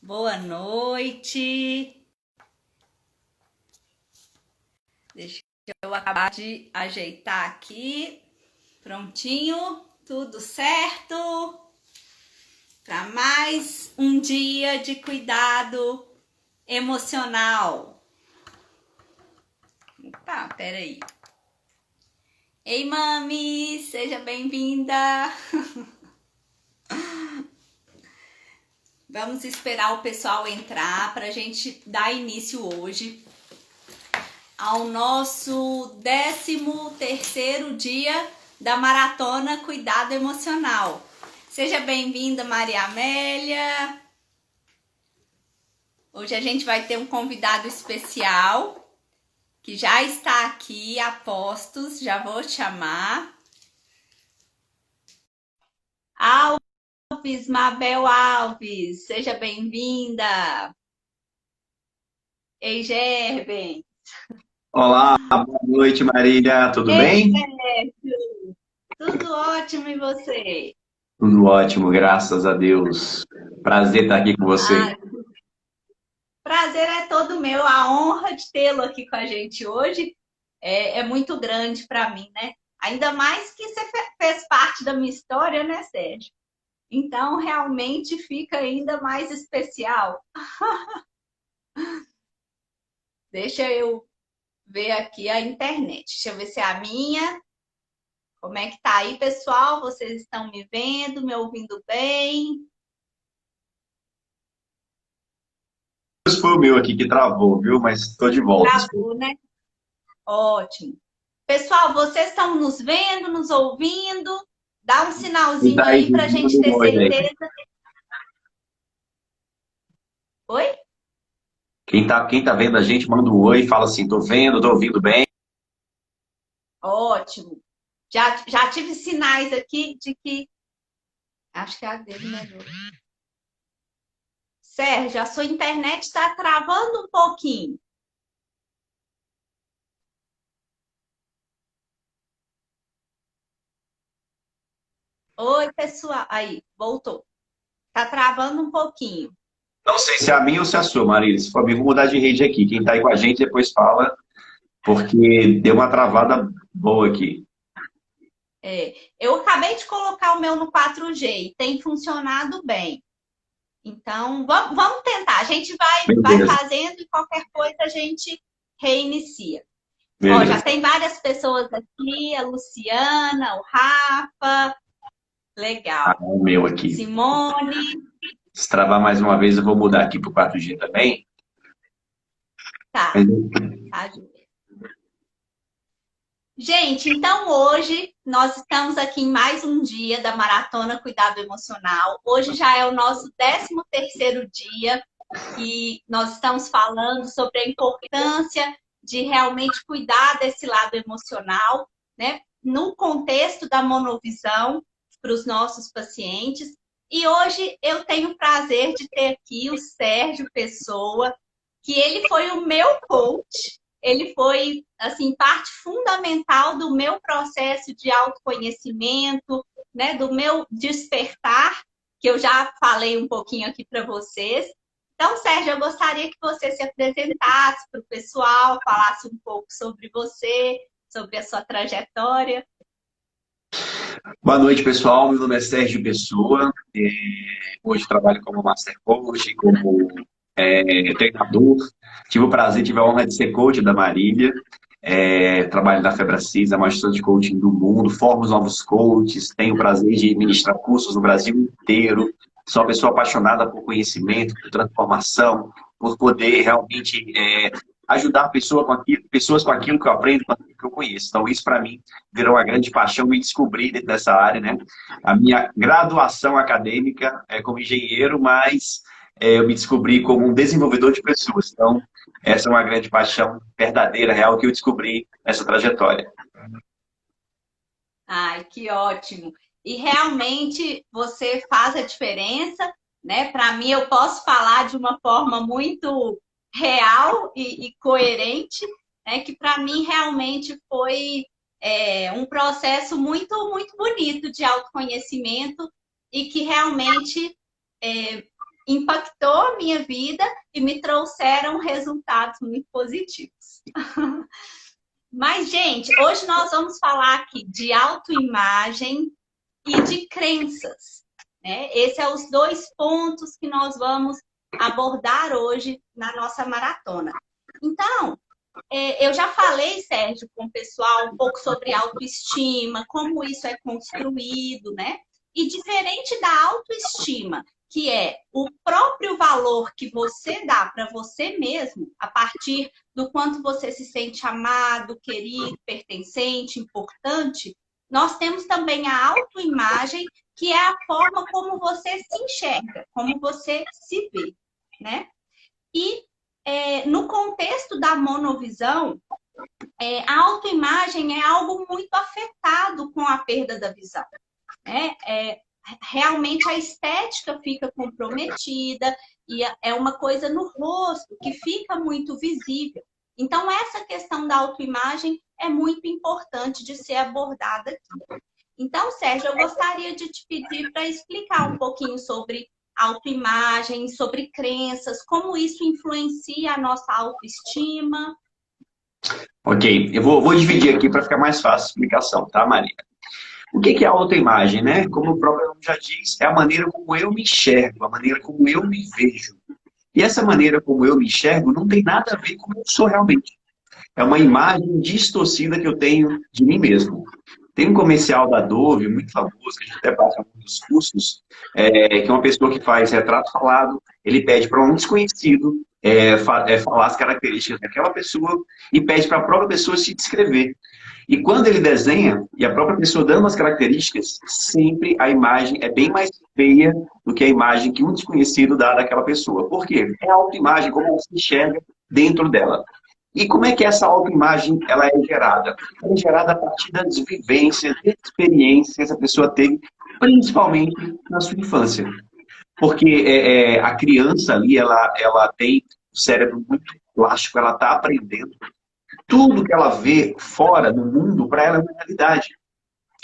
Boa noite. Deixa eu acabar de ajeitar aqui. Prontinho, tudo certo. Para mais um dia de cuidado emocional. Tá, peraí. Ei, mami, seja bem-vinda. Vamos esperar o pessoal entrar para a gente dar início hoje ao nosso 13º dia da Maratona Cuidado Emocional. Seja bem-vinda, Maria Amélia. Hoje a gente vai ter um convidado especial que já está aqui a postos, já vou chamar. Alves, Mabel Alves, seja bem-vinda. Ei, Gerben. Olá, boa noite, Marília. Tudo Ei, bem? Sérgio. Tudo ótimo, e você? Tudo ótimo, graças a Deus. Prazer estar aqui com você. Ah, prazer é todo meu. A honra de tê-lo aqui com a gente hoje é muito grande para mim, né? Ainda mais que você fez parte da minha história, né, Sérgio? Então, realmente fica ainda mais especial. Deixa eu ver aqui a internet. Deixa eu ver se é a minha. Como é que tá aí, pessoal? Vocês estão me vendo, me ouvindo bem? Esse foi o meu aqui que travou, viu? Mas estou de volta. Travou, né? Ótimo. Pessoal, vocês estão nos vendo, nos ouvindo? Dá um Quem sinalzinho está aí, aí para a manda gente um ter oi aí. certeza. Oi? Quem tá vendo a gente, manda um oi e fala assim: tô vendo, tô ouvindo bem. Ótimo. Já tive sinais aqui de que. Acho que é a dele melhorou. Sérgio, a sua internet está travando um pouquinho. Oi, pessoal. Aí, voltou. Está travando um pouquinho. Não sei se é a minha ou se é a sua, Marília. Se for a minha, vou mudar de rede aqui. Quem está aí com a gente depois fala, porque deu uma travada boa aqui. Eu acabei de colocar o meu no 4G e tem funcionado bem. Então, vamos tentar. A gente vai Beleza, fazendo e qualquer coisa a gente reinicia. Ó, já beleza. tem várias pessoas aqui, a Luciana, o Rafa, Ah, legal. o meu aqui. Simone, Se travar mais uma vez, eu vou mudar aqui para o 4G também. tá, tá. Gente, então hoje nós estamos aqui em mais um dia da Maratona Cuidado Emocional. Hoje já é o nosso 13º dia que nós estamos falando sobre a importância de realmente cuidar desse lado emocional, né? No contexto da monovisão para os nossos pacientes. E hoje eu tenho o prazer de ter aqui o Sérgio Pessoa, que ele foi o meu coach, ele foi, assim, parte fundamental do meu processo de autoconhecimento, né, do meu despertar, que eu já falei um pouquinho aqui para vocês. Então, Sérgio, eu gostaria que você se apresentasse para o pessoal, falasse um pouco sobre você, sobre a sua trajetória. Boa noite, pessoal. Meu nome é Sérgio Pessoa. Hoje trabalho como Master Coach, como treinador. Tive o prazer, tive a honra de ser coach da Marília. Trabalho na Febracis, a maior instituição de coaching do mundo. Formo os novos coaches. Tenho o prazer de ministrar cursos no Brasil inteiro. Sou uma pessoa apaixonada por conhecimento, por transformação, por poder realmente ajudar pessoas com aquilo que eu aprendo, com aquilo que eu conheço. Então, isso para mim virou uma grande paixão, me descobrir dentro dessa área, né? A minha graduação acadêmica é como engenheiro, mas eu me descobri como um desenvolvedor de pessoas. Então, essa é uma grande paixão verdadeira, real, que eu descobri nessa trajetória. Ai, que ótimo! E realmente você faz a diferença, né? Para mim, eu posso falar de uma forma muito real e coerente, né? Que para mim realmente foi um processo muito bonito de autoconhecimento e que realmente impactou a minha vida e me trouxeram resultados muito positivos. Mas, gente, hoje nós vamos falar aqui de autoimagem e de crenças, né? Esses são os dois pontos que nós vamos abordar hoje na nossa maratona. Então, eu já falei, Sérgio, com o pessoal um pouco sobre autoestima, como isso é construído, né? E diferente da autoestima, que é o próprio valor que você dá para você mesmo, a partir do quanto você se sente amado, querido, pertencente, importante, nós temos também a autoimagem, que é a forma como você se enxerga, como você se vê, né? E no contexto da monovisão, a autoimagem é algo muito afetado com a perda da visão, né? Realmente a estética fica comprometida e é uma coisa no rosto que fica muito visível. Então, essa questão da autoimagem é muito importante de ser abordada aqui. Então, Sérgio, eu gostaria de te pedir para explicar um pouquinho sobre autoimagem, sobre crenças, como isso influencia a nossa autoestima. Ok, eu vou dividir aqui para ficar mais fácil a explicação, tá, Maria? O que é a autoimagem, né? Como o próprio nome já diz, é a maneira como eu me enxergo, a maneira como eu me vejo. E essa maneira como eu me enxergo não tem nada a ver com como eu sou realmente. É uma imagem distorcida que eu tenho de mim mesmo. Tem um comercial da Dove, muito famoso, que a gente até passa em muitos cursos, que é uma pessoa que faz retrato falado, ele pede para um desconhecido falar as características daquela pessoa e pede para a própria pessoa se descrever. E quando ele desenha, e a própria pessoa dando as características, sempre a imagem é bem mais feia do que a imagem que um desconhecido dá daquela pessoa. Por quê? É a autoimagem, como ela se enxerga dentro dela. E como é que essa autoimagem ela é gerada? Ela é gerada a partir das vivências, das experiências que essa pessoa teve, principalmente na sua infância. Porque a criança ali, ela tem o cérebro muito plástico, ela está aprendendo. Tudo que ela vê fora no mundo, para ela é uma realidade.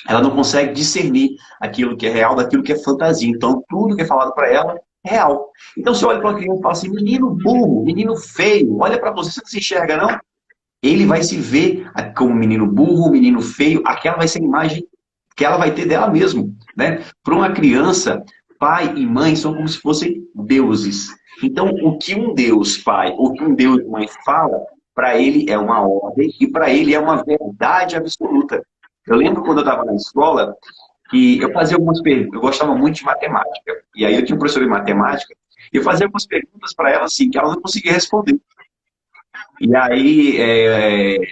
Ela não consegue discernir aquilo que é real daquilo que é fantasia. Então, tudo que é falado para ela é real. Então, você olha para uma criança e fala assim, menino burro, menino feio, olha para você, você não se enxerga, não? Ele vai se ver como menino burro, menino feio, aquela vai ser a imagem que ela vai ter dela mesmo, né? Para uma criança, pai e mãe são como se fossem deuses. Então, o que um Deus pai, o que um Deus mãe fala, para ele é uma ordem e para ele é uma verdade absoluta. Eu lembro quando eu estava na escola, que eu fazia algumas perguntas, eu gostava muito de matemática, e aí eu tinha um professor de matemática, e eu fazia algumas perguntas para ela assim, que ela não conseguia responder. E aí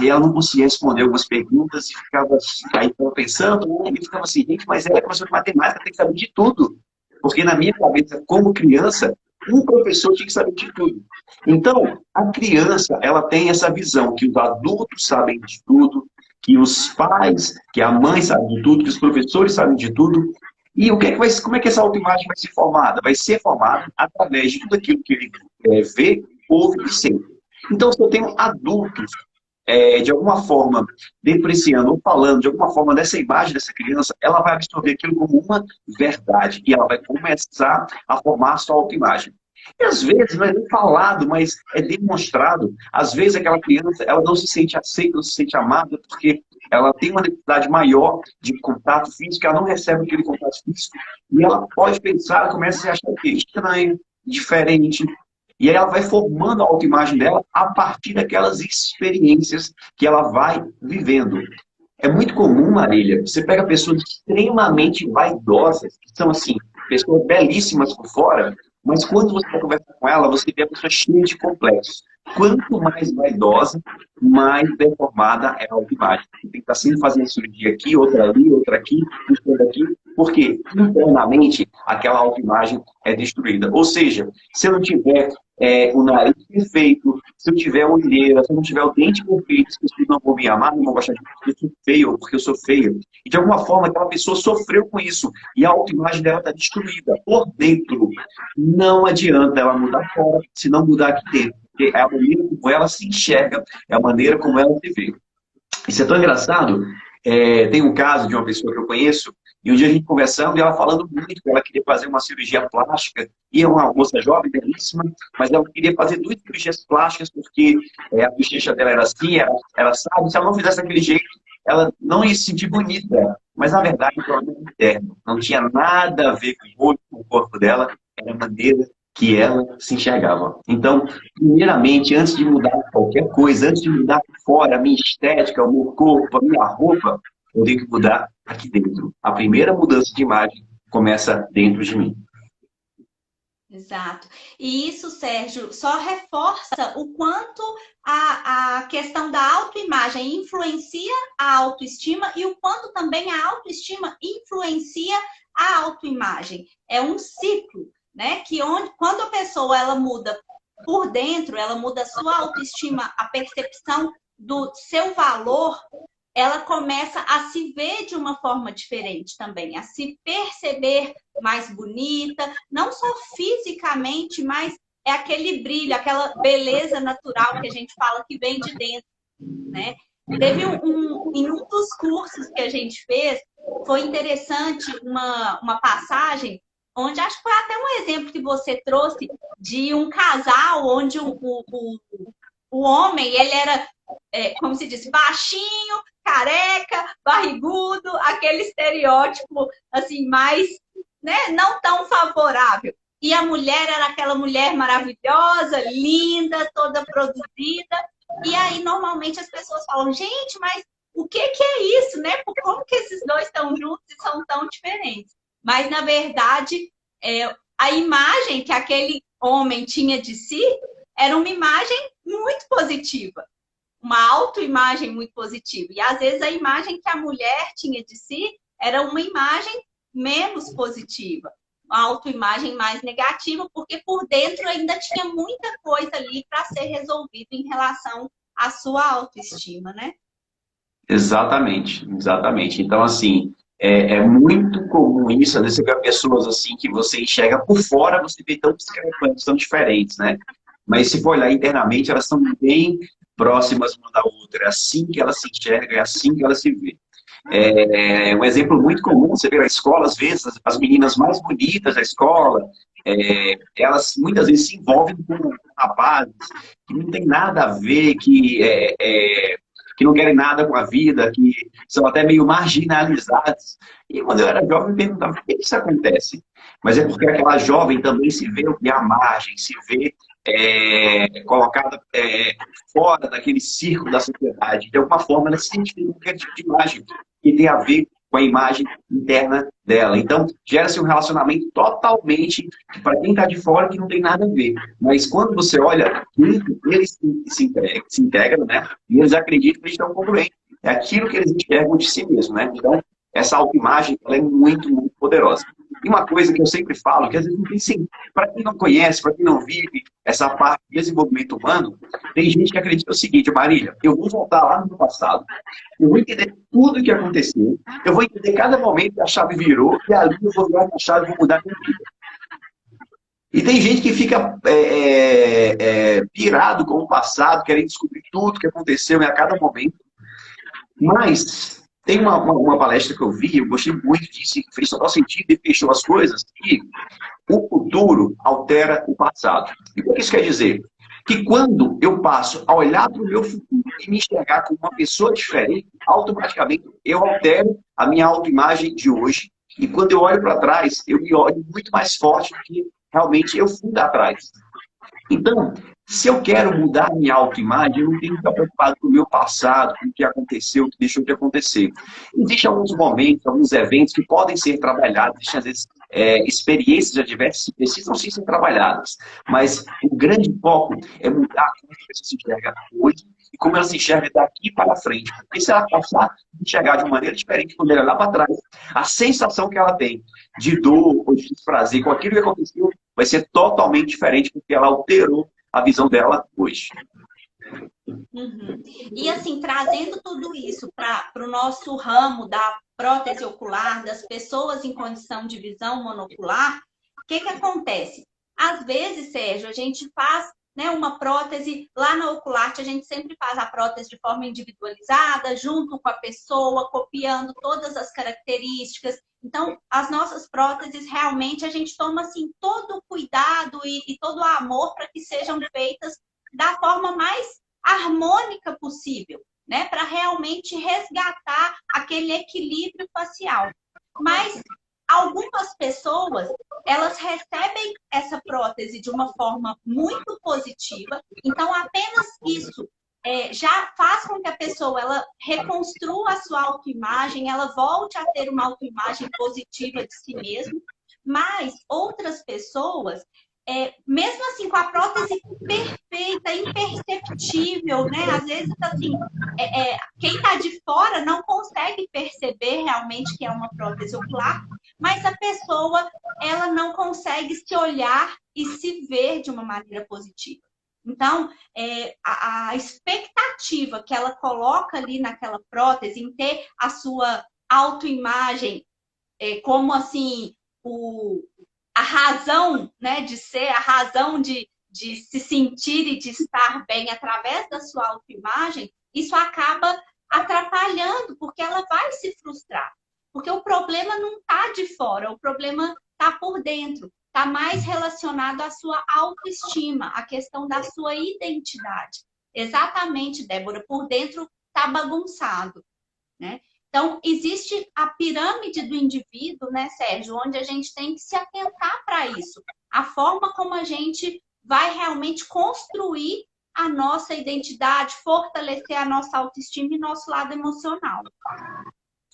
ela não conseguia responder algumas perguntas e ficava aí pensando, e ficava assim, gente, mas ela é professora de matemática, tem que saber de tudo. Porque na minha cabeça, como criança, um professor tinha que saber de tudo. Então, a criança, ela tem essa visão que os adultos sabem de tudo, que os pais, que a mãe sabe de tudo, que os professores sabem de tudo. E como é que essa autoimagem vai ser formada? Vai ser formada através de tudo aquilo que ele vê, ouve e sente. Então, se eu tenho adultos, de alguma forma, depreciando ou falando de alguma forma dessa imagem dessa criança, ela vai absorver aquilo como uma verdade e ela vai começar a formar a sua autoimagem. E às vezes não é nem falado, mas é demonstrado. Às vezes aquela criança ela não se sente aceita, não se sente amada, porque ela tem uma necessidade maior de contato físico, ela não recebe aquele contato físico, e ela pode pensar, começa a se achar que é estranho, diferente. E aí ela vai formando a autoimagem dela a partir daquelas experiências que ela vai vivendo. É muito comum, Marília, você pega pessoas extremamente vaidosas, que são assim, pessoas belíssimas por fora, mas quando você conversa com ela, você vê a pessoa cheia de complexos. Quanto mais vaidosa, mais deformada é a autoimagem. Você tem que estar sempre fazendo cirurgia aqui, outra ali, outra aqui, outra aqui, porque internamente aquela autoimagem é destruída. Ou seja, se eu não tiver o nariz perfeito, se eu tiver olheira, se eu não tiver o dente perfeito, as pessoas não vão me amar, não vão gostar de mim porque eu sou feio ou porque eu sou feia. E de alguma forma aquela pessoa sofreu com isso e a autoimagem dela está destruída por dentro. Não adianta ela mudar fora se não mudar aqui dentro. Porque é a maneira como ela se enxerga, é a maneira como ela se vê. Isso é tão engraçado. Tem um caso de uma pessoa que eu conheço, E um dia a gente conversando e ela falando muito que ela queria fazer uma cirurgia plástica, e é uma moça jovem, belíssima, mas ela queria fazer 2 cirurgias plásticas porque a bochecha dela era assim, ela sabe, se ela não fizesse daquele jeito, ela não ia se sentir bonita. Mas, na verdade, o problema era interno. Não tinha nada a ver com o rosto, com o corpo dela, era a maneira que ela se enxergava. Então, primeiramente, antes de mudar qualquer coisa, antes de mudar por fora, a minha estética, o meu corpo, a minha roupa, eu tenho que mudar aqui dentro. A primeira mudança de imagem começa dentro de mim. Exato. E isso, Sérgio, só reforça o quanto a questão da autoimagem influencia a autoestima e o quanto também a autoestima influencia a autoimagem. É um ciclo, né? Que quando a pessoa ela muda por dentro, ela muda a sua autoestima, a percepção do seu valor, ela começa a se ver de uma forma diferente também, a se perceber mais bonita, não só fisicamente, mas é aquele brilho, aquela beleza natural que a gente fala que vem de dentro, né? Teve em um dos cursos que a gente fez, foi interessante uma passagem, onde acho que foi até um exemplo que você trouxe de um casal onde o homem, ele era, como se diz, baixinho, careca, barrigudo, aquele estereótipo, assim, mais, né, não tão favorável. E a mulher era aquela mulher maravilhosa, linda, toda produzida. E aí, normalmente, as pessoas falam, gente, mas o que é isso, né? Como que esses dois estão juntos e são tão diferentes? Mas, na verdade, a imagem que aquele homem tinha de si era uma imagem muito positiva, uma autoimagem muito positiva. E às vezes a imagem que a mulher tinha de si era uma imagem menos positiva, uma autoimagem mais negativa, porque por dentro ainda tinha muita coisa ali para ser resolvida em relação à sua autoestima, né? Exatamente, exatamente. Então, assim, é muito comum isso, às vezes você vê pessoas assim que você enxerga por fora, você vê tão discrepantes, tão diferentes, né? Mas se for olhar internamente, elas estão bem próximas uma da outra. É assim que ela se enxerga, é assim que ela se vê. Um exemplo muito comum, você vê na escola, às vezes, as meninas mais bonitas da escola, elas muitas vezes se envolvem com rapazes que não tem nada a ver, que não querem nada com a vida, que são até meio marginalizados. E quando eu era jovem, eu me perguntava por que isso acontece? Mas é porque aquela jovem também se vê à margem, se vê colocada fora daquele círculo da sociedade. De alguma forma, ela se identifica com aquele tipo de imagem que tem a ver com a imagem interna dela. Então, gera-se um relacionamento totalmente para quem está de fora que não tem nada a ver. Mas quando você olha, eles se integram, né? E eles acreditam que eles estão congruentes. É aquilo que eles enxergam de si mesmo, né? Então, essa autoimagem ela é muito, muito poderosa. E uma coisa que eu sempre falo, que às vezes não tem sentido, para quem não conhece, para quem não vive essa parte de desenvolvimento humano, tem gente que acredita o seguinte, Marília, eu vou voltar lá no passado, eu vou entender tudo o que aconteceu, eu vou entender cada momento que a chave virou, e ali eu vou virar a chave e vou mudar a minha vida. E tem gente que fica pirado com o passado, querendo descobrir tudo o que aconteceu a cada momento. Mas tem uma palestra que eu vi, eu gostei muito disso, e fez total sentido e fechou as coisas, que o futuro altera o passado. E o que isso quer dizer? Que quando eu passo a olhar para o meu futuro e me enxergar como uma pessoa diferente, automaticamente eu altero a minha autoimagem de hoje. E quando eu olho para trás, eu me olho muito mais forte do que realmente eu fui lá atrás. Então, se eu quero mudar minha autoimagem, eu não tenho que estar preocupado com o meu passado, com o que aconteceu, o que deixou de acontecer. Existem alguns momentos, alguns eventos que podem ser trabalhados, existem às vezes experiências adversas que precisam sim ser trabalhadas. Mas o grande foco é mudar como a pessoa se enxerga hoje e como ela se enxerga daqui para frente. Porque se ela passar a enxergar de uma maneira diferente, quando ela olhar lá para trás, a sensação que ela tem de dor ou de desprazer com aquilo que aconteceu vai ser totalmente diferente porque ela alterou a visão dela hoje. Uhum. E assim, trazendo tudo isso para o nosso ramo da prótese ocular, das pessoas em condição de visão monocular, o que acontece? Às vezes, Sérgio, a gente faz, né, uma prótese lá na Ocularte, a gente sempre faz a prótese de forma individualizada, junto com a pessoa, copiando todas as características, Então, as nossas próteses, realmente, a gente toma, assim, todo o cuidado e todo o amor para que sejam feitas da forma mais harmônica possível, né? Para realmente resgatar aquele equilíbrio facial. Mas algumas pessoas, elas recebem essa prótese de uma forma muito positiva, então apenas isso já faz com que a pessoa ela reconstrua a sua autoimagem, ela volte a ter uma autoimagem positiva de si mesma, mas outras pessoas, mesmo assim, com a prótese perfeita, imperceptível, né? Às vezes, assim, quem está de fora não consegue perceber realmente que é uma prótese ocular, mas a pessoa, ela não consegue se olhar e se ver de uma maneira positiva. Então, a expectativa que ela coloca ali naquela prótese, em ter a sua autoimagem como, assim, a razão, né, de ser, a razão de se sentir e de estar bem através da sua autoimagem, isso acaba atrapalhando, porque ela vai se frustrar. Porque o problema não está de fora, o problema está por dentro. Está mais relacionado à sua autoestima, à questão da sua identidade. Exatamente, Débora, por dentro está bagunçado, né? Então, existe a pirâmide do indivíduo, né, Sérgio, onde a gente tem que se atentar para isso. A forma como a gente vai realmente construir a nossa identidade, fortalecer a nossa autoestima e nosso lado emocional.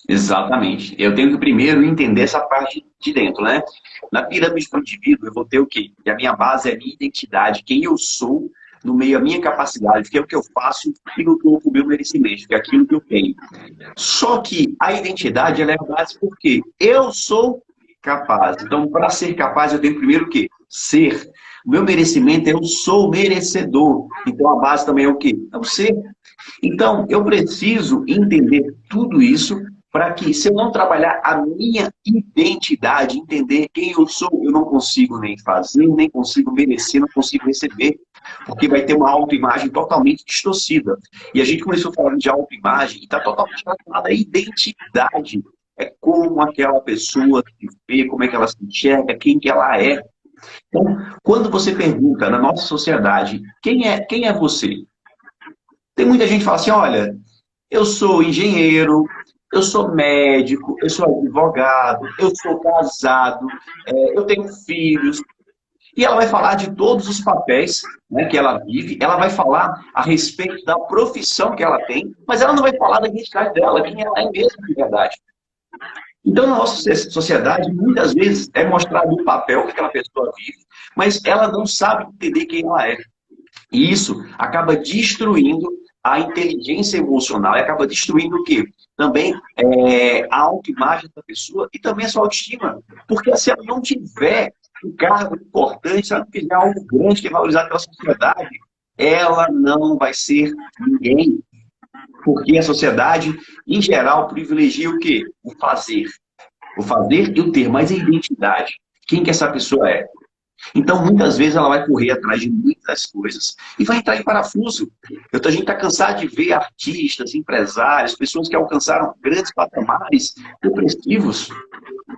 Exatamente. Eu tenho que primeiro entender essa parte de dentro, né? Na pirâmide do indivíduo, eu vou ter o quê? Que a minha base é a minha identidade, quem eu sou, no meio a minha capacidade, que é o que eu faço, aquilo que eu, o meu merecimento, que é aquilo que eu tenho. Só que a identidade, ela é a base porque eu sou capaz. Então, para ser capaz, eu tenho primeiro o quê? Ser. O meu merecimento é eu sou merecedor. Então, a base também é o quê? É o ser. Então, eu preciso entender tudo isso para que, se eu não trabalhar a minha identidade, entender quem eu sou, eu não consigo nem fazer, nem consigo merecer, não consigo receber, porque vai ter uma autoimagem totalmente distorcida. E a gente começou falando de autoimagem e está totalmente relacionada à identidade. É como aquela pessoa se vê, como é que ela se enxerga, quem que ela é. Então, quando você pergunta na nossa sociedade, quem é você? Tem muita gente que fala assim, olha, eu sou engenheiro, eu sou médico, eu sou advogado, eu sou casado, eu tenho filhos. E ela vai falar de todos os papéis, né, que ela vive, ela vai falar a respeito da profissão que ela tem, mas ela não vai falar da identidade dela, quem ela é mesmo de verdade. Então, na nossa sociedade, muitas vezes é mostrado o papel que aquela pessoa vive, mas ela não sabe entender quem ela é. E isso acaba destruindo a inteligência emocional, e acaba destruindo o quê? Também a autoimagem da pessoa e também a sua autoestima. Porque se ela não tiver um cargo importante, se ela não tiver algo grande que é valorizado pela sociedade, ela não vai ser ninguém. Porque a sociedade, em geral, privilegia o quê? O fazer. O fazer e o ter, mas a identidade. Quem que essa pessoa é? Então, muitas vezes, ela vai correr atrás de muitas coisas e vai entrar em parafuso. A gente está cansado de ver artistas, empresários, pessoas que alcançaram grandes patamares depressivos.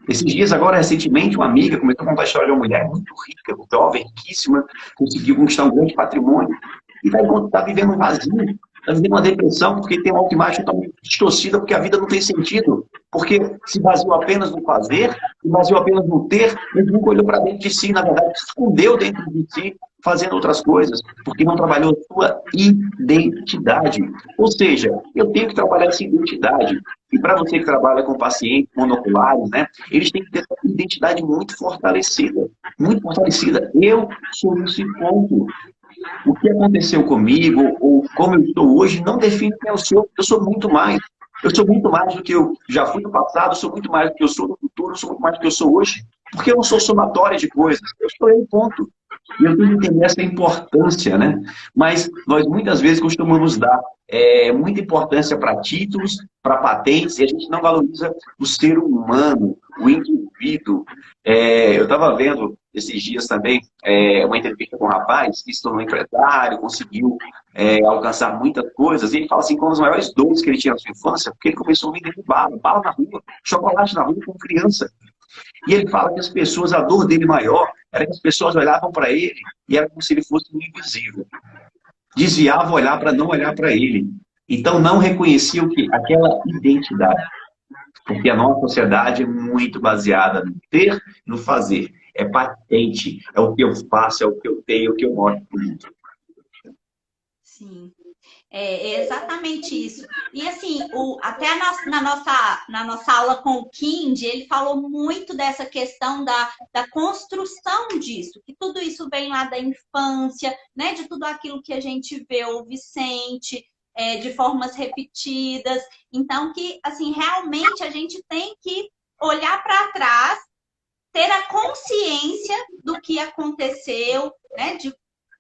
Esses dias, agora, recentemente, uma amiga começou a contar a história de uma mulher muito rica, jovem, riquíssima, conseguiu conquistar um grande patrimônio e está vivendo um vazio. Está vivendo uma depressão porque tem uma autoimagem totalmente distorcida, porque a vida não tem sentido. Porque se baseou apenas no fazer, se baseou apenas no ter, ele nunca olhou para dentro de si, na verdade, se escondeu dentro de si, fazendo outras coisas, porque não trabalhou a sua identidade. Ou seja, eu tenho que trabalhar essa identidade. E para você que trabalha com pacientes monoculares, né, eles têm que ter essa identidade muito fortalecida. Muito fortalecida. Eu sou esse ponto. O que aconteceu comigo, ou como eu estou hoje, não define quem eu sou. Eu sou muito mais. Eu sou muito mais do que eu já fui no passado, eu sou muito mais do que eu sou no futuro, eu sou muito mais do que eu sou hoje. Porque eu não sou somatória de coisas, eu sou eu, ponto. E eu tenho que entender essa importância, né? Mas nós muitas vezes costumamos dar muita importância para títulos, para patentes, e a gente não valoriza o ser humano, o indivíduo. Eu estava vendo esses dias também uma entrevista com um rapaz que se tornou empresário, conseguiu alcançar muitas coisas, e ele fala assim, como as maiores dores que ele tinha na sua infância, porque ele começou a vender bala, bala na rua, chocolate na rua com criança. E ele fala que as pessoas, a dor dele maior era que as pessoas olhavam para ele e era como se ele fosse um invisível. Desviava o olhar para não olhar para ele. Então não reconhecia o quê? Aquela identidade. Porque a nossa sociedade é muito baseada no ter e no fazer. É patente, é o que eu faço, é o que eu tenho, é o que eu mostro para o mundo. Sim. É exatamente isso. E assim, até na nossa aula com o Kind, ele falou muito dessa questão da construção disso, que tudo isso vem lá da infância, né? De tudo aquilo que a gente vê, ouve, sente, de formas repetidas. Então, que assim, realmente a gente tem que olhar para trás, ter a consciência do que aconteceu, né? De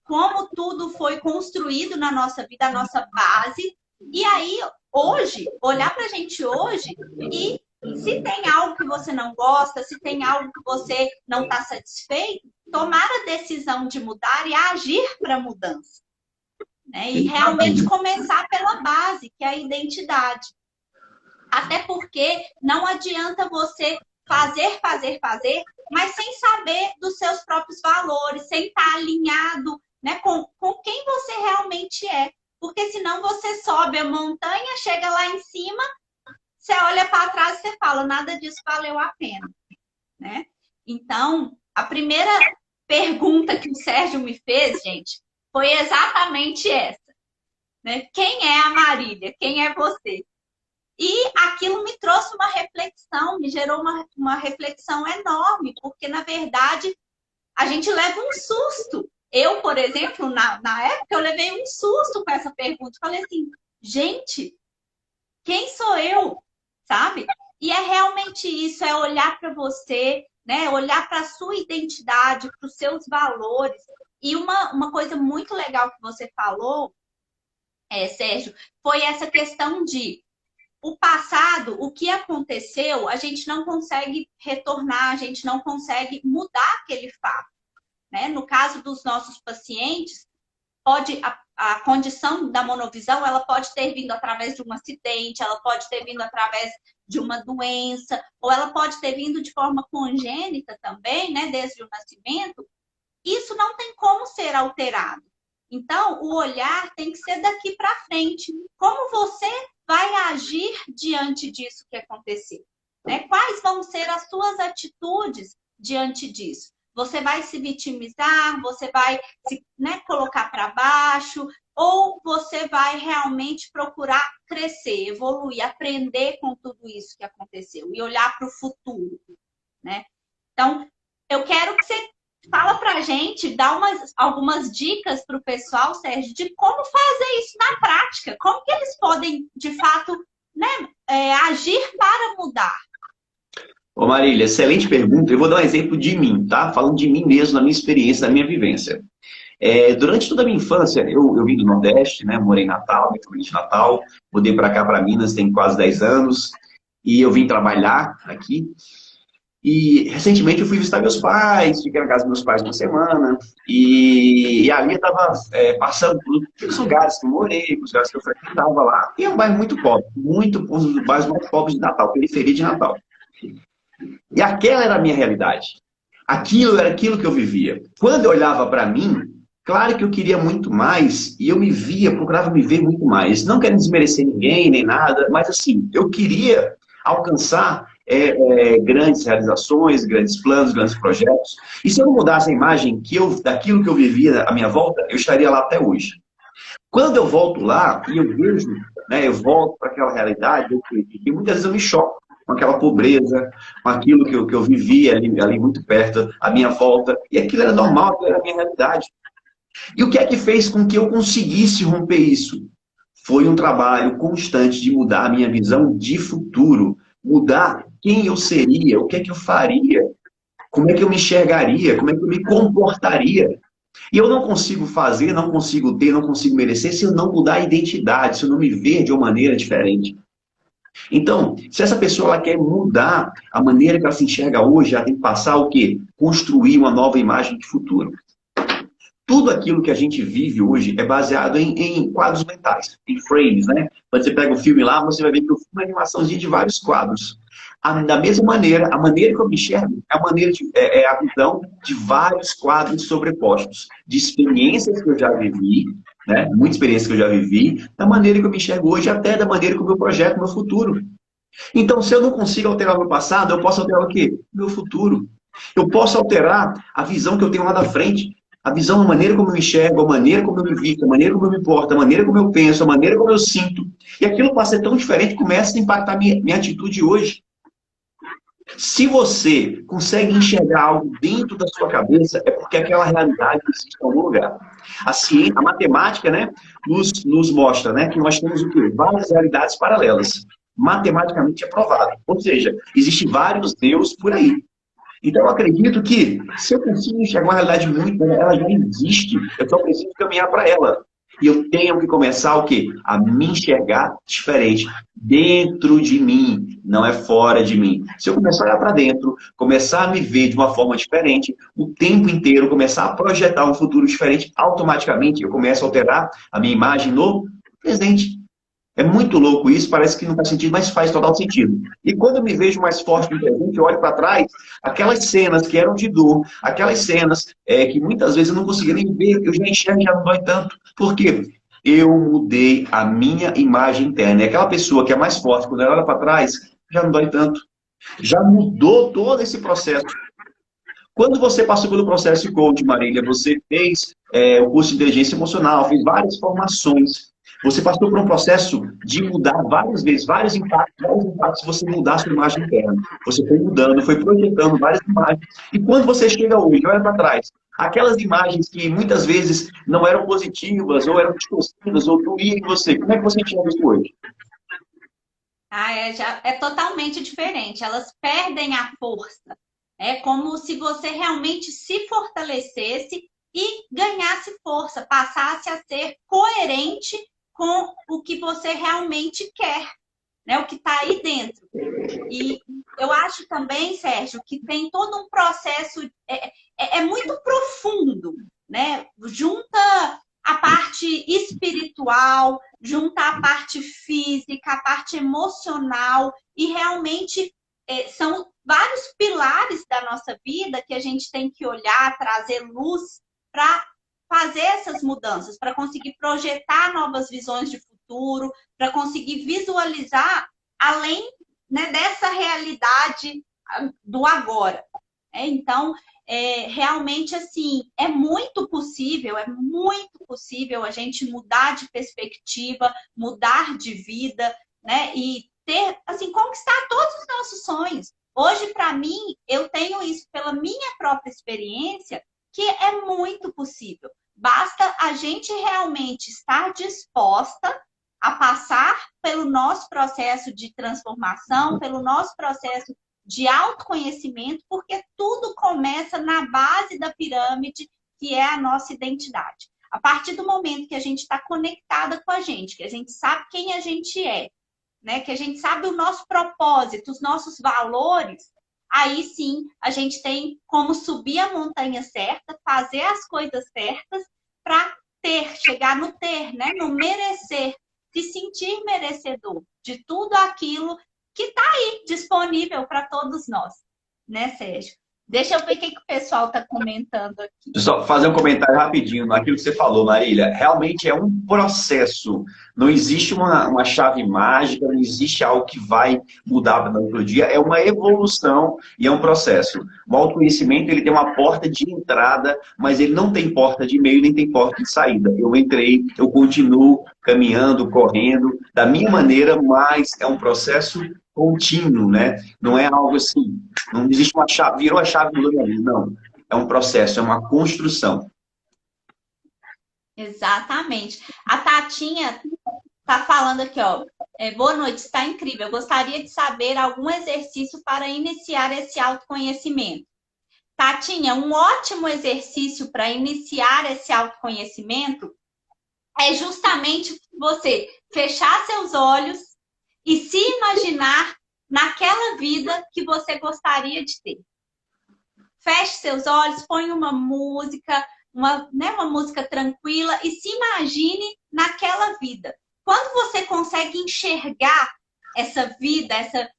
como tudo foi construído na nossa vida, a nossa base. E aí, hoje, olhar para a gente hoje e se tem algo que você não gosta, se tem algo que você não está satisfeito, tomar a decisão de mudar e agir para a mudança. Né? E realmente começar pela base, que é a identidade. Até porque não adianta você fazer, mas sem saber dos seus próprios valores, sem estar alinhado, né, com quem você realmente é. Porque senão você sobe a montanha, chega lá em cima, você olha para trás e você fala, nada disso valeu a pena. Né? Então, a primeira pergunta que o Sérgio me fez, gente, foi exatamente essa. Né? Quem é a Marília? Quem é você? E aquilo me trouxe uma reflexão, me gerou uma reflexão enorme, porque, na verdade, a gente leva um susto. Eu, por exemplo, na época, eu levei um susto com essa pergunta. Falei assim, gente, quem sou eu? Sabe? E é realmente isso, é olhar para você, né? Olhar para a sua identidade, para os seus valores. E uma coisa muito legal que você falou, Sérgio, foi essa questão de o passado, o que aconteceu, a gente não consegue retornar, a gente não consegue mudar aquele fato. Né? No caso dos nossos pacientes, a condição da monovisão, ela pode ter vindo através de um acidente, ela pode ter vindo através de uma doença, ou ela pode ter vindo de forma congênita também, né? Desde o nascimento. Isso não tem como ser alterado. Então, o olhar tem que ser daqui para frente. Como você vai agir diante disso que aconteceu? Né? Quais vão ser as suas atitudes diante disso? Você vai se vitimizar? Você vai se colocar para baixo? Ou você vai realmente procurar crescer, evoluir, aprender com tudo isso que aconteceu e olhar para o futuro? Né? Então, eu quero que você fala pra gente, dá algumas dicas para o pessoal, Sérgio, de como fazer isso na prática. Como que eles podem, de fato, né, agir para mudar? Ô Marília, excelente pergunta. Eu vou dar um exemplo de mim, tá? Falando de mim mesmo, da minha experiência, da minha vivência. Durante toda a minha infância, eu vim do Nordeste, né? Morei em Natal, minha família de Natal. Mudei para cá, para Minas, tem quase 10 anos. E eu vim trabalhar aqui. E recentemente eu fui visitar meus pais, fiquei na casa dos meus pais uma semana, e ali eu estava passando pelos lugares que eu morei, os lugares que eu frequentava lá, e é um bairro muito pobre, um dos bairros mais pobres de Natal, periferia de Natal. E aquela era a minha realidade. Aquilo era aquilo que eu vivia. Quando eu olhava para mim, claro que eu queria muito mais, e eu me via, procurava me ver muito mais. Não querendo desmerecer ninguém, nem nada, mas assim, eu queria alcançar grandes realizações, grandes planos, grandes projetos. E se eu não mudasse a imagem daquilo que eu vivia à minha volta, eu estaria lá até hoje. Quando eu volto lá e eu vejo, né, eu volto para aquela realidade, e muitas vezes eu me choco com aquela pobreza, com aquilo que eu vivia ali muito perto, à minha volta, e aquilo era normal, aquilo era a minha realidade. E o que é que fez com que eu conseguisse romper isso? Foi um trabalho constante de mudar a minha visão de futuro, mudar quem eu seria, o que é que eu faria Como é que eu me enxergaria? Como é que eu me comportaria? E eu não consigo fazer, não consigo ter, não consigo merecer se eu não mudar a identidade, se eu não me ver de uma maneira diferente. Então, se essa pessoa ela quer mudar a maneira que ela se enxerga hoje, ela tem que passar o quê? Construir uma nova imagem de futuro. Tudo aquilo que a gente vive hoje é baseado em quadros mentais, em frames, né? Quando você pega o filme lá, você vai ver que o filme é uma animaçãozinha de vários quadros. Da mesma maneira, a maneira que eu me enxergo é é a visão de vários quadros sobrepostos, de experiências que eu já vivi, né? Muitas experiências que eu já vivi, da maneira que eu me enxergo hoje, até da maneira como eu projeto o meu futuro. Então, se eu não consigo alterar o meu passado, eu posso alterar o quê? O meu futuro. Eu posso alterar a visão que eu tenho lá da frente. A visão, a maneira como eu enxergo, a maneira como eu me visto, a maneira como eu me importo, a maneira como eu penso, a maneira como eu sinto. E aquilo passa a ser tão diferente, começa a impactar minha atitude hoje. Se você consegue enxergar algo dentro da sua cabeça, é porque aquela realidade existe em algum lugar. A ciência, a matemática, né, nos mostra, né, que nós temos o quê? Várias realidades paralelas. Matematicamente é provado. Ou seja, existem vários deuses por aí. Então, eu acredito que se eu consigo enxergar uma realidade muito, ela já existe. Eu só preciso caminhar para ela. E eu tenho que começar o quê? A me enxergar diferente. Dentro de mim, não é fora de mim. Se eu começar a olhar para dentro, começar a me ver de uma forma diferente, o tempo inteiro, começar a projetar um futuro diferente, automaticamente eu começo a alterar a minha imagem no presente. É muito louco isso, parece que não faz sentido, mas faz total sentido. E quando eu me vejo mais forte no presente, eu olho para trás, aquelas cenas que eram de dor, aquelas cenas que muitas vezes eu não conseguia nem ver, eu já enxergo e já não dói tanto. Por quê? Eu mudei a minha imagem interna. E aquela pessoa que é mais forte, quando ela olha para trás, já não dói tanto. Já mudou todo esse processo. Quando você passou pelo processo de coaching, Marília, você fez o curso de inteligência emocional, fez várias formações. Você passou por um processo de mudar várias vezes, vários impactos, você mudar a sua imagem interna. Você foi mudando, foi projetando várias imagens. E quando você chega hoje, olha para trás, aquelas imagens que muitas vezes não eram positivas, ou eram distorcidas, ou doíam em você, como é que você enxerga isso hoje? É totalmente diferente. Elas perdem a força. É como se você realmente se fortalecesse e ganhasse força, passasse a ser coerente com o que você realmente quer, né? O que está aí dentro. E eu acho também, Sérgio, que tem todo um processo, é muito profundo, né? Junta a parte espiritual, junta a parte física, a parte emocional, e realmente são vários pilares da nossa vida que a gente tem que olhar, trazer luz para fazer essas mudanças, para conseguir projetar novas visões de futuro, para conseguir visualizar além, né, dessa realidade do agora. Então, realmente, assim, é muito possível a gente mudar de perspectiva, mudar de vida, né? E ter, assim, conquistar todos os nossos sonhos. Hoje, para mim, eu tenho isso pela minha própria experiência, que é muito possível. Basta a gente realmente estar disposta a passar pelo nosso processo de transformação, pelo nosso processo de autoconhecimento, porque tudo começa na base da pirâmide, que é a nossa identidade. A partir do momento que a gente está conectada com a gente, que a gente sabe quem a gente é, né? Que a gente sabe o nosso propósito, os nossos valores, aí sim a gente tem como subir a montanha certa, fazer as coisas certas para chegar no ter, né? No merecer, se sentir merecedor de tudo aquilo que está aí disponível para todos nós, né, Sérgio? Deixa eu ver o que o pessoal está comentando aqui. Só fazer um comentário rapidinho naquilo que você falou, Marília. Realmente é um processo. Não existe uma chave mágica, não existe algo que vai mudar no outro dia. É uma evolução e é um processo. O autoconhecimento ele tem uma porta de entrada, mas ele não tem porta de meio nem tem porta de saída. Eu entrei, eu continuo caminhando, correndo, da minha maneira, mas é um processo contínuo, né? Não é algo assim, não existe uma chave, virou a chave do minha vida, não. É um processo, é uma construção. Exatamente. A Tatinha tá falando aqui, ó. Boa noite, está incrível. Eu gostaria de saber algum exercício para iniciar esse autoconhecimento. Tatinha, um ótimo exercício para iniciar esse autoconhecimento é justamente você fechar seus olhos e se imaginar naquela vida que você gostaria de ter. Feche seus olhos, põe uma música, uma música tranquila e se imagine naquela vida. Quando você consegue enxergar essa vida,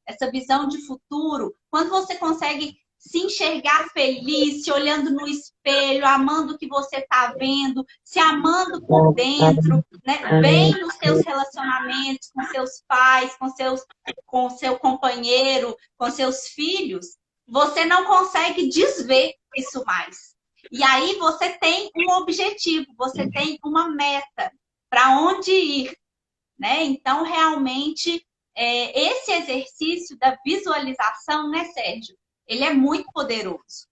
essa visão de futuro, quando você consegue se enxergar feliz, se olhando no espelho, amando o que você está vendo, se amando por dentro, né? Bem nos seus relacionamentos com seus pais, com seu companheiro, com seus filhos, você não consegue desver isso mais. E aí você tem um objetivo, você tem uma meta para onde ir, né? Então, realmente, esse exercício da visualização, né, Sérgio? Ele é muito poderoso.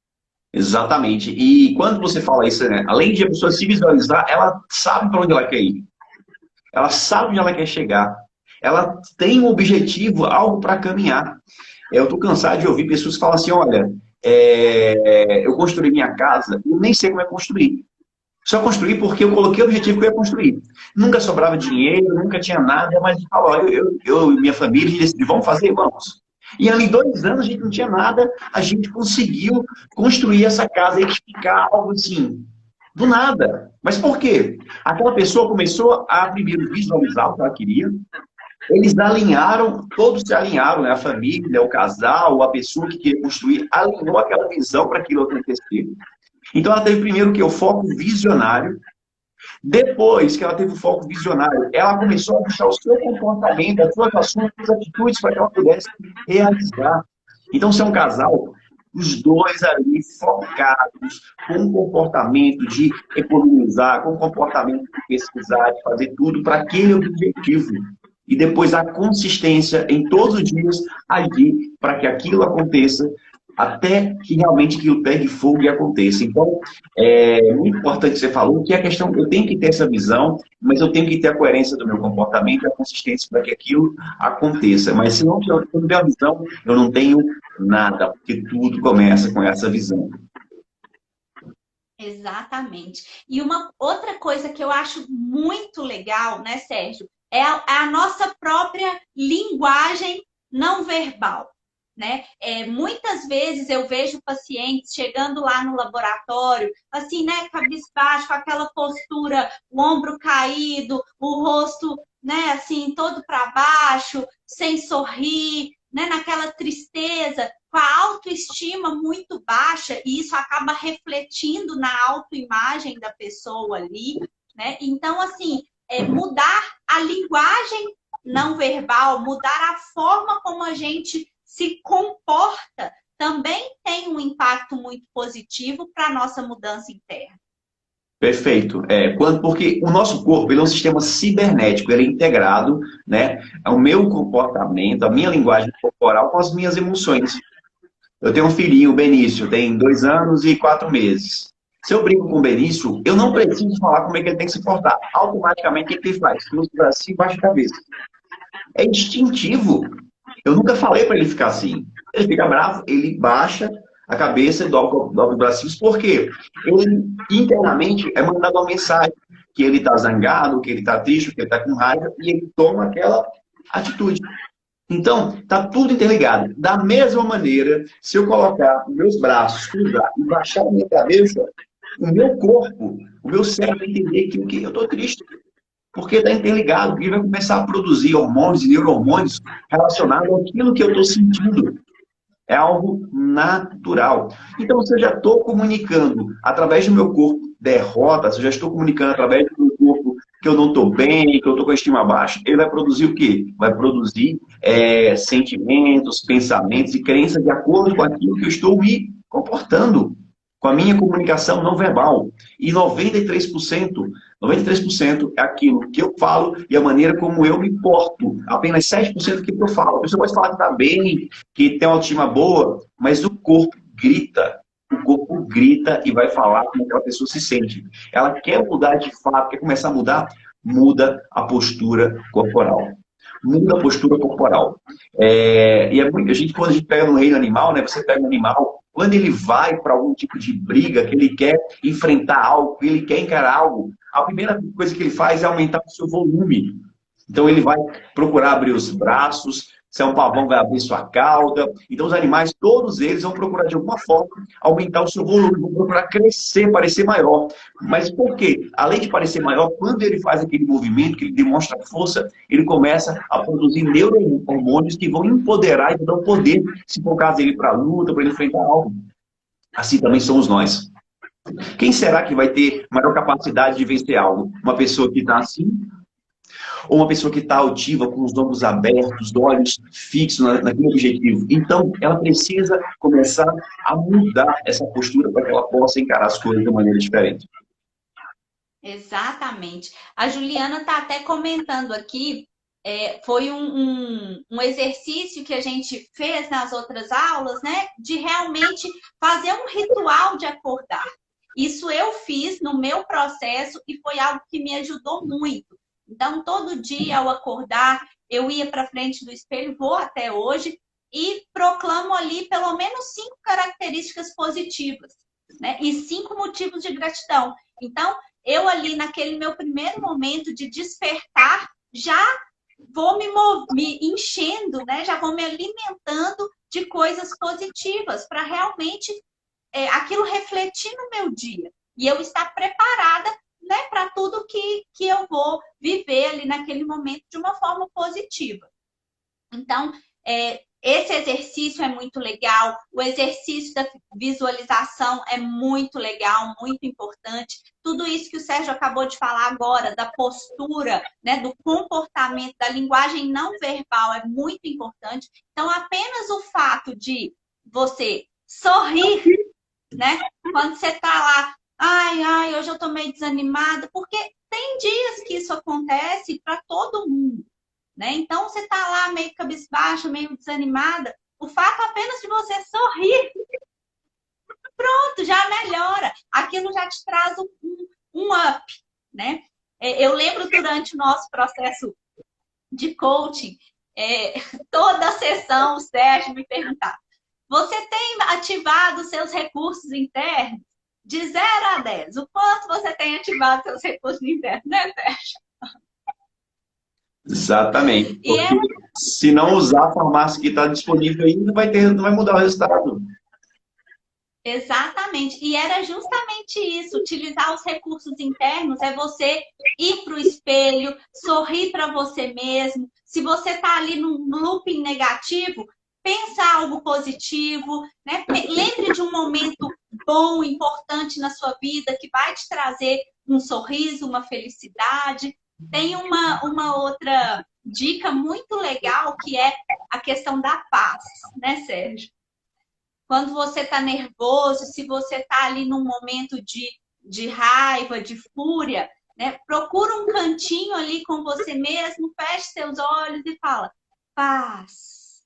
Exatamente. E quando você fala isso, né, além de a pessoa se visualizar, ela sabe para onde ela quer ir. Ela sabe onde ela quer chegar. Ela tem um objetivo, algo para caminhar. Eu estou cansado de ouvir pessoas que falam assim, olha, eu construí minha casa e nem sei como é construir. Só construí porque eu coloquei o objetivo que eu ia construir. Nunca sobrava dinheiro, nunca tinha nada, mas eu e minha família decidimos, vamos fazer? Vamos. E ali 2 anos a gente não tinha nada, a gente conseguiu construir essa casa, edificar algo assim, do nada. Mas por quê? Aquela pessoa começou a primeiro visualizar o que ela queria, eles alinharam, todos se alinharam, né? A família, o casal, a pessoa que queria construir, alinhou aquela visão para aquilo acontecer. Então ela teve primeiro que o foco visionário. Depois que ela teve o foco visionário, ela começou a buscar o seu comportamento, as suas ações, as suas atitudes para que ela pudesse realizar. Então, se é um casal, os dois ali focados, com um comportamento de economizar, com um comportamento de pesquisar, de fazer tudo para aquele objetivo. E depois a consistência em todos os dias agir para que aquilo aconteça até que realmente aquilo pegue fogo e aconteça. Então, é muito importante que você falou que a questão, eu tenho que ter essa visão, mas eu tenho que ter a coerência do meu comportamento e a consistência para que aquilo aconteça. Mas se eu não tiver a visão, eu não tenho nada, porque tudo começa com essa visão. Exatamente. E uma outra coisa que eu acho muito legal, né, Sérgio, é a nossa própria linguagem não verbal. Né? Muitas vezes eu vejo pacientes chegando lá no laboratório, assim, né, cabisbaixo, com aquela postura, o ombro caído, o rosto, né, assim, todo para baixo, sem sorrir, né, naquela tristeza, com a autoestima muito baixa, e isso acaba refletindo na autoimagem da pessoa ali, né? Então, assim, mudar a linguagem não verbal, mudar a forma como a gente se comporta, também tem um impacto muito positivo para a nossa mudança interna. Perfeito. Porque o nosso corpo ele é um sistema cibernético, ele é integrado, né, ao meu comportamento, a minha linguagem corporal com as minhas emoções. Eu tenho um filhinho, o Benício, tem 2 anos e 4 meses. Se eu brinco com o Benício, eu não preciso falar como é que ele tem que se portar. Automaticamente, o que ele faz? Cruza o bracinho e baixa a cabeça. É instintivo. Eu nunca falei para ele ficar assim. Ele fica bravo, ele baixa a cabeça e dobra os bracinhos. Por quê? Ele, internamente, é mandado uma mensagem que ele está zangado, que ele está triste, que ele está com raiva, e ele toma aquela atitude. Então, está tudo interligado. Da mesma maneira, se eu colocar os meus braços, cruzar e baixar a minha cabeça, o meu corpo, o meu cérebro vai entender que eu estou triste. Porque está interligado, porque vai começar a produzir hormônios e neurohormônios relacionados àquilo que eu estou sentindo. É algo natural. Então, se eu já estou comunicando através do meu corpo derrota, se eu já estou comunicando através do meu corpo que eu não estou bem, que eu estou com a estima baixa, ele vai produzir o quê? Vai produzir sentimentos, pensamentos e crenças de acordo com aquilo que eu estou me comportando, com a minha comunicação não verbal. E 93% é aquilo que eu falo e a maneira como eu me porto. Apenas 7% do que eu falo. A pessoa pode falar que está bem, que tem uma autoestima boa, mas o corpo grita. O corpo grita e vai falar como aquela pessoa se sente. Ela quer mudar de fato, quer começar a mudar, muda a postura corporal. Muda a postura corporal. A gente, quando a gente pega no reino animal, né, você pega um animal, Quando ele vai para algum tipo de briga, que ele quer enfrentar algo, que ele quer encarar algo, a primeira coisa que ele faz é aumentar o seu volume. Então ele vai procurar abrir os braços, se é um pavão, vai abrir sua cauda. Então os animais, todos eles vão procurar de alguma forma aumentar o seu volume, vão procurar crescer, parecer maior. Mas por quê? Além de parecer maior, quando ele faz aquele movimento, que ele demonstra força, ele começa a produzir neurohormônios que vão empoderar e dar poder, se for o caso dele para a luta, para ele enfrentar algo. Assim também somos nós. Quem será que vai ter maior capacidade de vencer algo? Uma pessoa que está assim, ou uma pessoa que está altiva, com os ombros abertos, olhos fixos naquele objetivo? Então, ela precisa começar a mudar essa postura para que ela possa encarar as coisas de maneira diferente. Exatamente. A Juliana está até comentando aqui, foi um exercício que a gente fez nas outras aulas, né? De realmente fazer um ritual de acordar. Isso eu fiz no meu processo e foi algo que me ajudou muito. Então, todo dia ao acordar, eu ia para frente do espelho, vou até hoje, e proclamo ali pelo menos 5 características positivas, né? E 5 motivos de gratidão. Então, eu ali naquele meu primeiro momento de despertar, já vou me enchendo, né? Já vou me alimentando de coisas positivas para realmente aquilo refletir no meu dia. E eu estar preparada, né, para tudo que eu vou viver ali naquele momento de uma forma positiva. Então, esse exercício é muito legal, o exercício da visualização é muito legal, muito importante. Tudo isso que o Sérgio acabou de falar agora, da postura, né, do comportamento, da linguagem não verbal é muito importante. Então, apenas o fato de você sorrir, né, quando você está lá, ai, hoje eu tô meio desanimada, porque tem dias que isso acontece para todo mundo. Né? Então, você está lá meio cabisbaixa, meio desanimada, o fato apenas de você sorrir, pronto, já melhora. Aquilo já te traz um up, né? Eu lembro durante o nosso processo de coaching, toda a sessão o Sérgio me perguntava, você tem ativado seus recursos internos? De 0 a 10, o quanto você tem ativado seus recursos internos, né, Sérgio? Exatamente. Porque se não usar a farmácia que está disponível ainda, não vai mudar o resultado. Exatamente. E era justamente isso. Utilizar os recursos internos é você ir para o espelho, sorrir para você mesmo. Se você está ali num looping negativo, pensa algo positivo, né? Lembre de um momento bom, importante na sua vida, que vai te trazer um sorriso, uma felicidade. Tem uma outra dica muito legal, que é a questão da paz, né, Sérgio? Quando você está nervoso, se você está ali num momento de raiva, de fúria, né, procura um cantinho ali com você mesmo, feche seus olhos e fala, paz,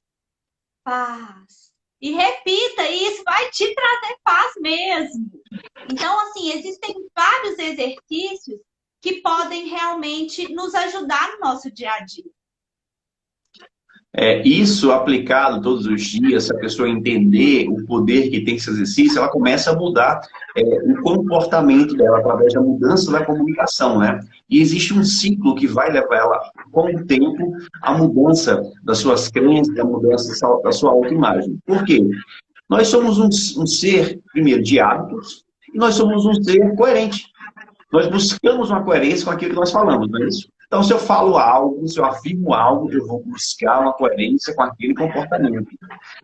paz. E repita isso, vai te trazer paz mesmo. Então, assim, existem vários exercícios que podem realmente nos ajudar no nosso dia a dia. Isso aplicado todos os dias, se a pessoa entender o poder que tem esse exercício, ela começa a mudar o comportamento dela através da mudança da comunicação, né? E existe um ciclo que vai levar ela, com o tempo, à mudança das suas crenças, à mudança da sua autoimagem. Por quê? Nós somos um ser, primeiro, de hábitos, e nós somos um ser coerente. Nós buscamos uma coerência com aquilo que nós falamos, não é isso? Então, se eu falo algo, se eu afirmo algo, eu vou buscar uma coerência com aquele comportamento.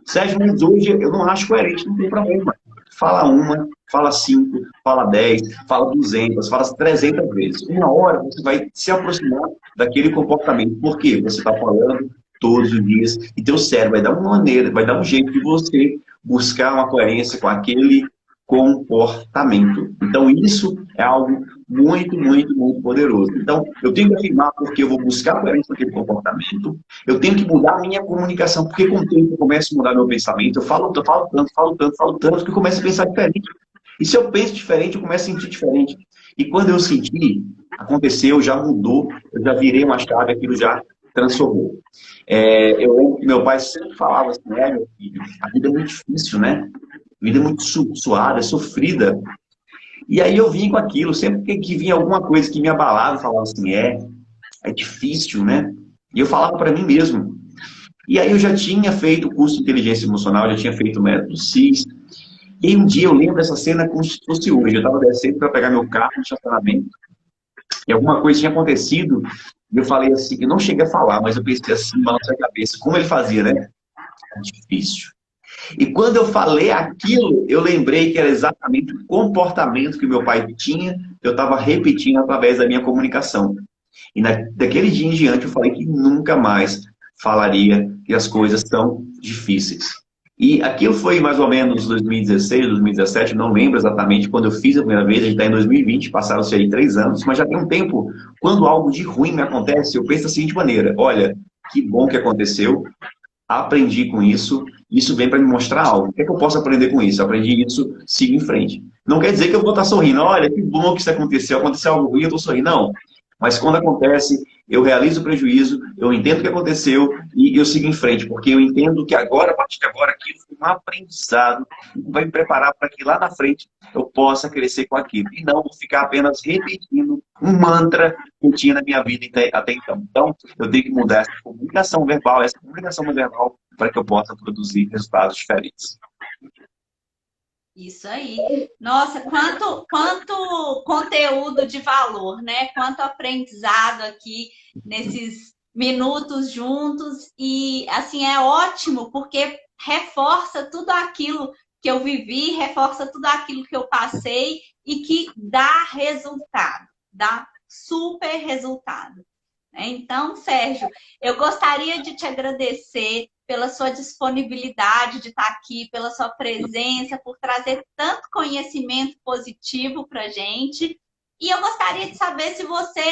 Sérgio, mas hoje eu não acho coerente, não tem problema. Fala uma, fala 5, fala 10, fala 200, fala 300 vezes. Uma hora você vai se aproximar daquele comportamento. Por quê? Você está falando todos os dias e teu cérebro vai dar uma maneira, vai dar um jeito de você buscar uma coerência com aquele comportamento. Então, isso é algo muito, muito, muito poderoso. Então, eu tenho que afirmar porque eu vou buscar coerência naquele comportamento, eu tenho que mudar a minha comunicação, porque com o tempo eu começo a mudar meu pensamento, eu falo tanto, que eu começo a pensar diferente. E se eu penso diferente, eu começo a sentir diferente. E quando eu senti, aconteceu, já mudou, eu já virei uma chave, aquilo já transformou. Meu pai sempre falava assim, meu filho, a vida é muito difícil, né? vida muito suada, sofrida. E aí eu vim com aquilo, sempre que vinha alguma coisa que me abalava, eu falava assim, é difícil, né? E eu falava para mim mesmo. E aí eu já tinha feito o curso de inteligência emocional, já tinha feito o método CIS. E aí um dia eu lembro dessa cena como se fosse hoje. Eu estava descendo para pegar meu carro no estacionamento e alguma coisa tinha acontecido. E eu falei assim, eu não cheguei a falar, mas eu pensei assim, balançar a cabeça. Como ele fazia, né? É difícil. E quando eu falei aquilo, eu lembrei que era exatamente o comportamento que meu pai tinha, eu estava repetindo através da minha comunicação. E daquele dia em diante eu falei que nunca mais falaria que as coisas são difíceis. E aquilo foi mais ou menos 2016, 2017, não lembro exatamente quando eu fiz a primeira vez, a gente está em 2020, passaram-se aí 3 anos, mas já tem um tempo, quando algo de ruim me acontece, eu penso da seguinte maneira, olha, que bom que aconteceu, aprendi com isso vem para me mostrar algo. O que é que eu posso aprender com isso? Aprendi isso, sigo em frente. Não quer dizer que eu vou estar sorrindo, olha, que bom que isso aconteceu algo ruim, eu estou sorrindo. Não. Mas quando acontece, eu realizo o prejuízo, eu entendo o que aconteceu e eu sigo em frente, porque eu entendo que agora, a partir de agora, aquilo foi um aprendizado que vai me preparar para que lá na frente eu possa crescer com aquilo. E não vou ficar apenas repetindo um mantra que eu tinha na minha vida até então. Então, eu tenho que mudar essa comunicação verbal para que eu possa produzir resultados diferentes. Isso aí. Nossa, quanto conteúdo de valor, né? Quanto aprendizado aqui nesses minutos juntos. E, assim, é ótimo porque reforça tudo aquilo que eu vivi, reforça tudo aquilo que eu passei e que dá resultado, dá super resultado. Então, Sérgio, eu gostaria de te agradecer pela sua disponibilidade de estar aqui, pela sua presença, por trazer tanto conhecimento positivo para a gente. E eu gostaria de saber se você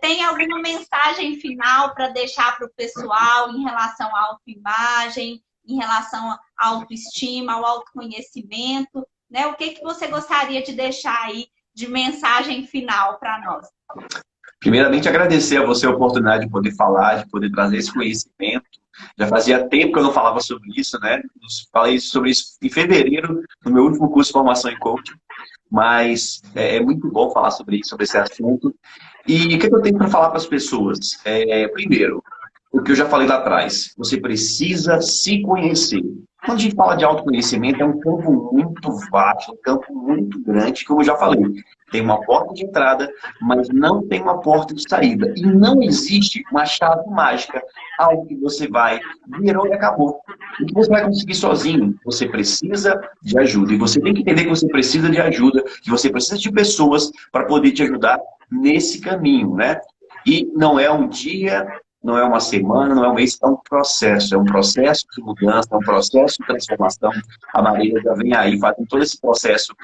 tem alguma mensagem final para deixar para o pessoal em relação à autoimagem, em relação à autoestima, ao autoconhecimento, né? O que você gostaria de deixar aí de mensagem final para nós? Primeiramente, agradecer a você a oportunidade de poder falar, de poder trazer esse conhecimento. Já fazia tempo que eu não falava sobre isso, né? Falei sobre isso em fevereiro, no meu último curso de formação em coaching. Mas é muito bom falar sobre isso, sobre esse assunto. E o que eu tenho para falar para as pessoas? Primeiro, o que eu já falei lá atrás, você precisa se conhecer. Quando a gente fala de autoconhecimento, é um campo muito vasto, um campo muito grande, como eu já falei. Tem uma porta de entrada, mas não tem uma porta de saída. E não existe uma chave mágica, algo que você vai, virou e acabou. O que você vai conseguir sozinho? Você precisa de ajuda. E você tem que entender que você precisa de ajuda, que você precisa de pessoas para poder te ajudar nesse caminho, né? E não é um dia, não é uma semana, não é um mês, é um processo de mudança, é um processo de transformação. A Maria já vem aí fazendo todo esse processo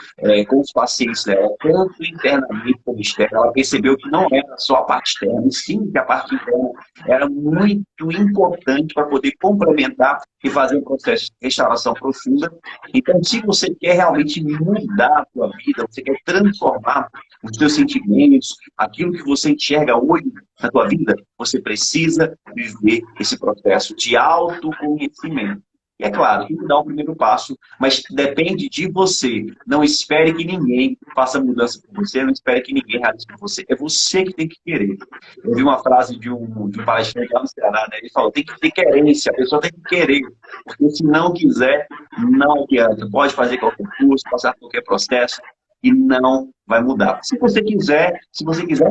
com os pacientes dela, tanto internamente como externo. Ela percebeu que não era só a parte externa, e sim que a parte interna era muito importante para poder complementar e fazer um processo de restauração profunda. Então, se você quer realmente mudar a sua vida, você quer transformar os seus sentimentos, aquilo que você enxerga hoje na tua vida, você precisa viver esse processo de autoconhecimento. E é claro, tem que dar o primeiro passo, mas depende de você. Não espere que ninguém faça mudança por você, não espere que ninguém realize por você. É você que tem que querer. Eu vi uma frase de um palestrante lá no Ceará, né? Ele falou, tem que ter querência, a pessoa tem que querer. Porque se não quiser, não adianta. Pode fazer qualquer curso, passar por qualquer processo, e não vai mudar. Se você quiser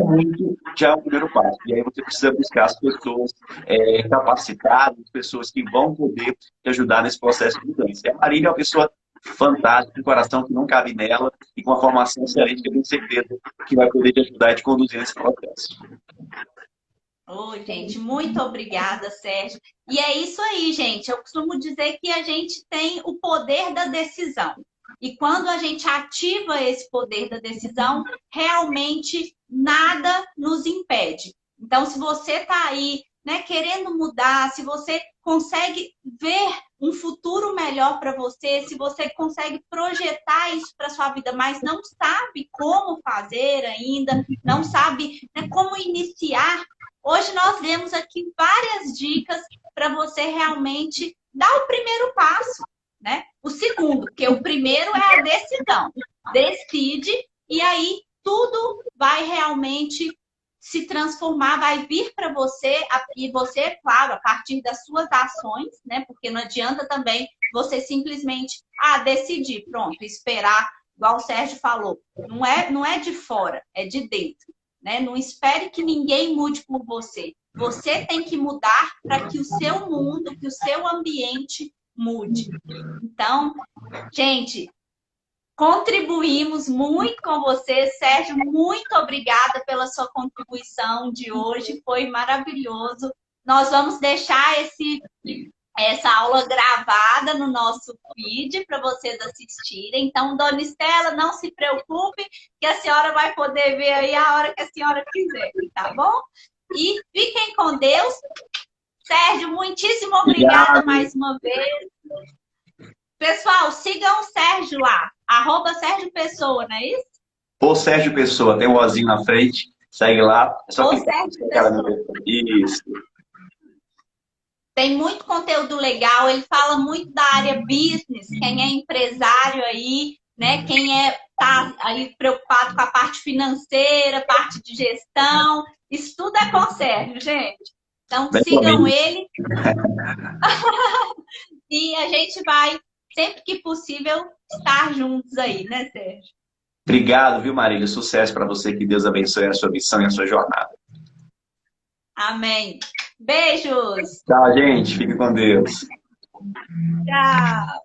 muito, já é o primeiro passo. E aí você precisa buscar as pessoas capacitadas, pessoas que vão poder te ajudar nesse processo de mudança. E a Marília é uma pessoa fantástica, um coração que não cabe nela e com uma formação excelente que eu tenho certeza que vai poder te ajudar e te conduzir nesse processo. Oi, gente, muito obrigada, Sérgio. E é isso aí, gente. Eu costumo dizer que a gente tem o poder da decisão. E quando a gente ativa esse poder da decisão, realmente nada nos impede. Então, se você está aí, né, querendo mudar, se você consegue ver um futuro melhor para você, se você consegue projetar isso para sua vida, mas não sabe como fazer ainda, não sabe, né, como iniciar, hoje nós demos aqui várias dicas para você realmente dar o primeiro passo. né? O segundo, porque o primeiro é a decisão. Decide e aí tudo vai realmente se transformar, vai vir para você, e você, claro, a partir das suas ações, né? Porque não adianta também você simplesmente, decidir, pronto, esperar, igual o Sérgio falou. Não é de fora, é de dentro, né? Não espere que ninguém mude por você. Você tem que mudar para que o seu mundo, que o seu ambiente mude. Então, gente, contribuímos muito com você. Sérgio, muito obrigada pela sua contribuição de hoje. Foi maravilhoso. Nós vamos deixar essa aula gravada no nosso feed para vocês assistirem. Então, dona Estela, não se preocupe, que a senhora vai poder ver aí a hora que a senhora quiser, tá bom? E fiquem com Deus. Sérgio, muitíssimo obrigada mais uma vez. Pessoal, sigam o Sérgio lá, @Sérgio Pessoa, não é isso? Ou Sérgio Pessoa, tem um ozinho na frente, segue lá. É só Sérgio Pessoa. Isso. Tem muito conteúdo legal, ele fala muito da área business, quem é empresário aí, né? Quem tá aí preocupado com a parte financeira, parte de gestão, isso tudo é com o Sérgio, gente. Então sigam ele. E a gente vai, sempre que possível, estar juntos aí, né, Sérgio? Obrigado, viu, Marília? Sucesso para você, que Deus abençoe a sua missão e a sua jornada. Amém. Beijos! Tchau, gente. Fique com Deus. Tchau!